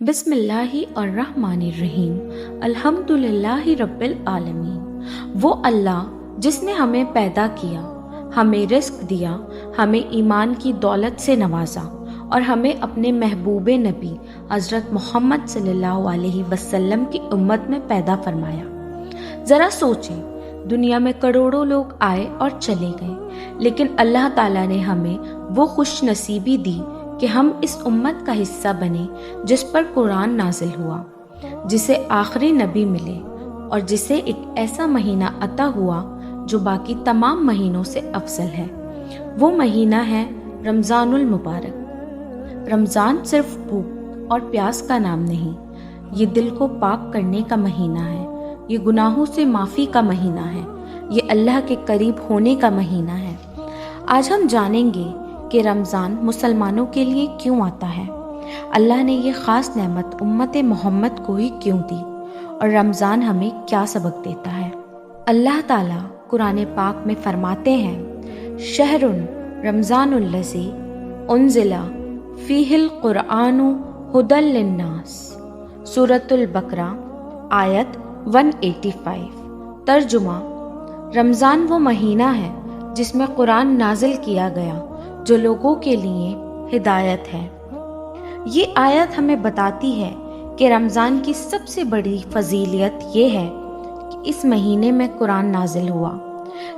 بسم اللہ الرحمن الرحیم الحمدللہ رب العالمین۔ وہ اللہ جس نے ہمیں پیدا کیا، ہمیں رزق دیا، ہمیں ایمان کی دولت سے نوازا اور ہمیں اپنے محبوب نبی حضرت محمد صلی اللہ علیہ وسلم کی امت میں پیدا فرمایا۔ ذرا سوچیں، دنیا میں کروڑوں لوگ آئے اور چلے گئے، لیکن اللہ تعالیٰ نے ہمیں وہ خوش نصیبی دی کہ ہم اس امت کا حصہ بنے جس پر قرآن نازل ہوا، جسے آخری نبی ملے اور جسے ایک ایسا مہینہ عطا ہوا جو باقی تمام مہینوں سے افضل ہے۔ وہ مہینہ ہے رمضان المبارک۔ رمضان صرف بھوک اور پیاس کا نام نہیں، یہ دل کو پاک کرنے کا مہینہ ہے، یہ گناہوں سے معافی کا مہینہ ہے، یہ اللہ کے قریب ہونے کا مہینہ ہے۔ آج ہم جانیں گے کہ رمضان مسلمانوں کے لیے کیوں آتا ہے، اللہ نے یہ خاص نعمت امت محمد کو ہی کیوں دی، اور رمضان ہمیں کیا سبق دیتا ہے۔ اللہ تعالیٰ قرآن پاک میں فرماتے ہیں، شہر رمضان الذی انزل فیہ القرآن ھدی للناس، سورۃ البقرہ آیت 185۔ ترجمہ: رمضان وہ مہینہ ہے جس میں قرآن نازل کیا گیا جو لوگوں کے لیے ہدایت ہے۔ یہ آیت ہمیں بتاتی ہے کہ رمضان کی سب سے بڑی فضیلت یہ ہے کہ اس مہینے میں قرآن نازل ہوا۔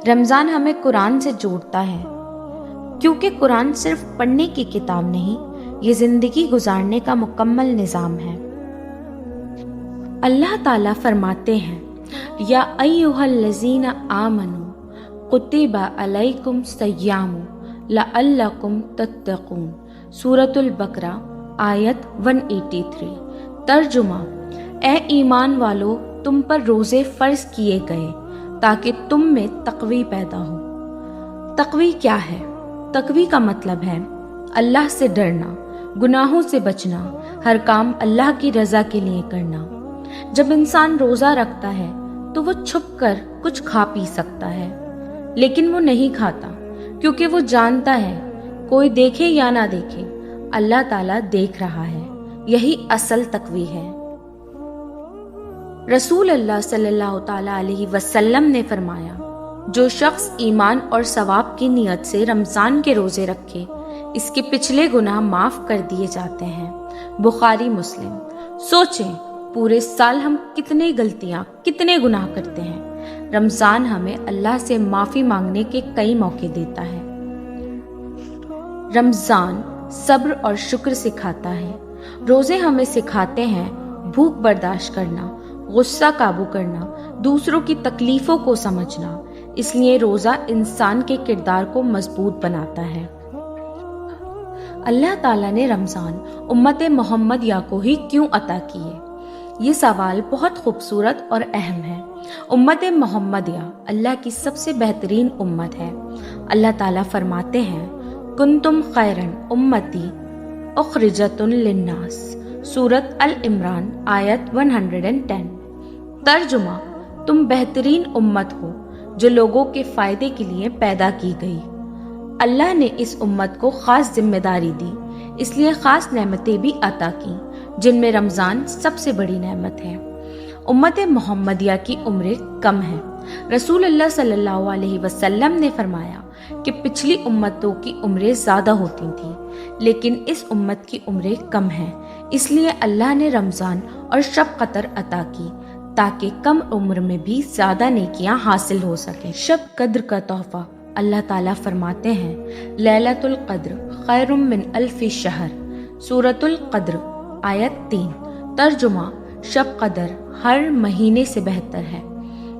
رمضان ہمیں قرآن سے جوڑتا ہے، کیونکہ قرآن صرف پڑھنے کی کتاب نہیں، یہ زندگی گزارنے کا مکمل نظام ہے۔ اللہ تعالیٰ فرماتے ہیں، یا ایھا الذین آمنوا کتب علیکم الصیام لعلکم تتقون، سورۃ البقرہ آیت 183۔ ترجمہ: اے ایمان والو، تم پر روزے فرض کیے گئے تاکہ تم میں تقوی پیدا ہو۔ تقوی کیا ہے؟ تقوی کا مطلب ہے اللہ سے ڈرنا، گناہوں سے بچنا، ہر کام اللہ کی رضا کے لیے کرنا۔ جب انسان روزہ رکھتا ہے تو وہ چھپ کر کچھ کھا پی سکتا ہے، لیکن وہ نہیں کھاتا، کیونکہ وہ جانتا ہے کوئی دیکھے یا نہ دیکھے، اللہ تعالیٰ دیکھ رہا ہے۔ یہی اصل تقوی ہے۔ رسول اللہ صلی اللہ تعالیٰ علیہ وسلم نے فرمایا، جو شخص ایمان اور ثواب کی نیت سے رمضان کے روزے رکھے، اس کے پچھلے گناہ معاف کر دیے جاتے ہیں۔ بخاری مسلم۔ سوچیں، پورے سال ہم کتنی غلطیاں، کتنے گناہ کرتے ہیں۔ رمضان ہمیں اللہ سے معافی مانگنے کے کئی موقع دیتا ہے۔ رمضان صبر اور شکر سکھاتا ہے۔ روزے ہمیں سکھاتے ہیں بھوک برداشت کرنا، غصہ قابو کرنا، دوسروں کی تکلیفوں کو سمجھنا۔ اس لیے روزہ انسان کے کردار کو مضبوط بناتا ہے۔ اللہ تعالیٰ نے رمضان امت محمدیہ کو ہی کیوں عطا کیے؟ یہ سوال بہت خوبصورت اور اہم ہے۔ امت محمدیہ اللہ کی سب سے بہترین امت ہے۔ اللہ تعالیٰ فرماتے ہیں، کنتم خیر امتی اخرجت للناس، سورۃ العمران آیت 110۔ ترجمہ: تم بہترین امت ہو جو لوگوں کے فائدے کے لیے پیدا کی گئی۔ اللہ نے اس امت کو خاص ذمہ داری دی، اس لیے خاص نعمتیں بھی عطا کی، جن میں رمضان سب سے بڑی نعمت ہے۔ امت محمدیہ کی عمریں کم ہیں۔ رسول اللہ صلی اللہ علیہ وسلم نے فرمایا کہ پچھلی امتوں کی عمریں زیادہ ہوتی تھیں، لیکن اس امت کی عمریں کم ہیں، اس لیے اللہ نے رمضان اور شب قدر عطا کی تاکہ کم عمر میں بھی زیادہ نیکیاں حاصل ہو سکیں۔ شب قدر کا تحفہ اللہ تعالیٰ فرماتے ہیں، لیلۃ القدر خیر من الف شہر، سورۃ القدر آیت 3۔ ترجمہ: شب قدر ہر مہینے سے بہتر ہے،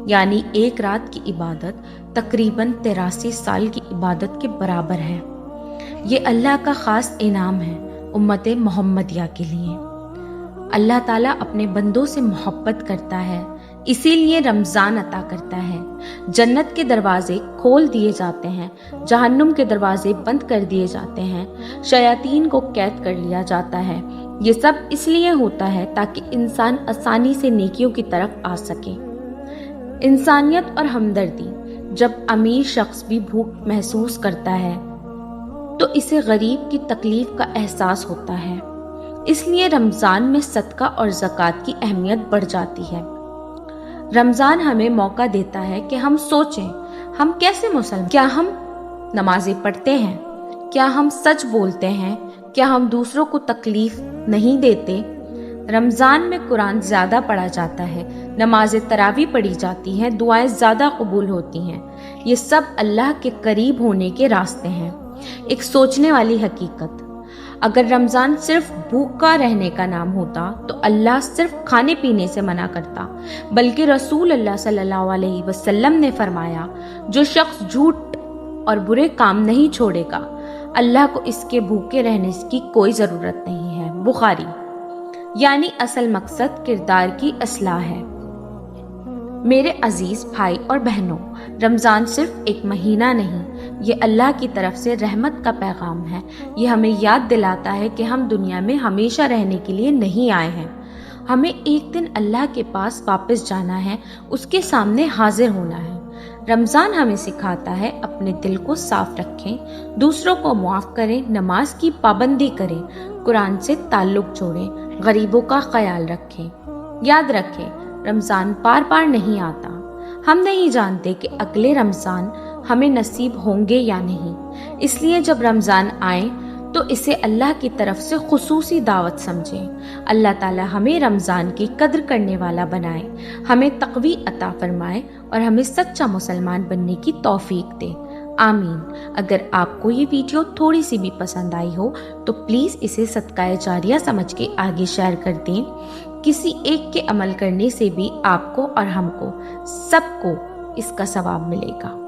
یعنی ایک رات کی عبادت تقریباً 83 سال کی عبادت کے برابر ہے۔ یہ اللہ کا خاص انعام ہے امت محمدیہ کے لیے۔ اللہ تعالیٰ اپنے بندوں سے محبت کرتا ہے، اسی لیے رمضان عطا کرتا ہے۔ جنت کے دروازے کھول دیے جاتے ہیں، جہنم کے دروازے بند کر دیے جاتے ہیں، شیاطین کو قید کر لیا جاتا ہے۔ یہ سب اس لیے ہوتا ہے تاکہ انسان آسانی سے نیکیوں کی طرف آ سکے۔ انسانیت اور ہمدردی: جب امیر شخص بھی بھوک محسوس کرتا ہے تو اسے غریب کی تکلیف کا احساس ہوتا ہے۔ اس لیے رمضان میں صدقہ اور زکوٰۃ کی اہمیت بڑھ جاتی ہے۔ رمضان ہمیں موقع دیتا ہے کہ ہم سوچیں، ہم کیسے مسلمان؟ کیا ہم نمازیں پڑھتے ہیں؟ کیا ہم سچ بولتے ہیں؟ کیا ہم دوسروں کو تکلیف نہیں دیتے؟ رمضان میں قرآن زیادہ پڑھا جاتا ہے، نماز تراویح پڑھی جاتی ہیں، دعائیں زیادہ قبول ہوتی ہیں۔ یہ سب اللہ کے قریب ہونے کے راستے ہیں۔ ایک سوچنے والی حقیقت، اگر رمضان صرف بھوکا رہنے کا نام ہوتا تو اللہ صرف کھانے پینے سے منع کرتا، بلکہ رسول اللہ صلی اللہ علیہ وسلم نے فرمایا، جو شخص جھوٹ اور برے کام نہیں چھوڑے گا، اللہ کو اس کے بھوکے رہنے کی کوئی ضرورت نہیں ہے۔ بخاری۔ یعنی اصل مقصد کردار کی اصلاح ہے۔ میرے عزیز بھائی اور بہنوں، رمضان صرف ایک مہینہ نہیں، یہ اللہ کی طرف سے رحمت کا پیغام ہے۔ یہ ہمیں یاد دلاتا ہے کہ ہم دنیا میں ہمیشہ رہنے کے لیے نہیں آئے ہیں، ہمیں ایک دن اللہ کے پاس واپس جانا ہے، اس کے سامنے حاضر ہونا ہے۔ رمضان ہمیں سکھاتا ہے اپنے دل کو صاف رکھیں، دوسروں کو معاف کریں، نماز کی پابندی کریں، قرآن سے تعلق جوڑیں، غریبوں کا خیال رکھیں۔ یاد رکھیں، رمضان بار بار نہیں آتا، ہم نہیں جانتے کہ اگلے رمضان ہمیں نصیب ہوں گے یا نہیں، اس لیے جب رمضان آئے تو اسے اللہ کی طرف سے خصوصی دعوت سمجھیں۔ اللہ تعالی ہمیں رمضان کی قدر کرنے والا بنائے، ہمیں تقوی عطا فرمائے اور ہمیں سچا مسلمان بننے کی توفیق دے، آمین۔ اگر آپ کو یہ ویڈیو تھوڑی سی بھی پسند آئی ہو تو پلیز اسے صدقہ جاریہ سمجھ کے آگے شیئر کر دیں۔ کسی ایک کے عمل کرنے سے بھی آپ کو اور ہم کو سب کو اس کا ثواب ملے گا۔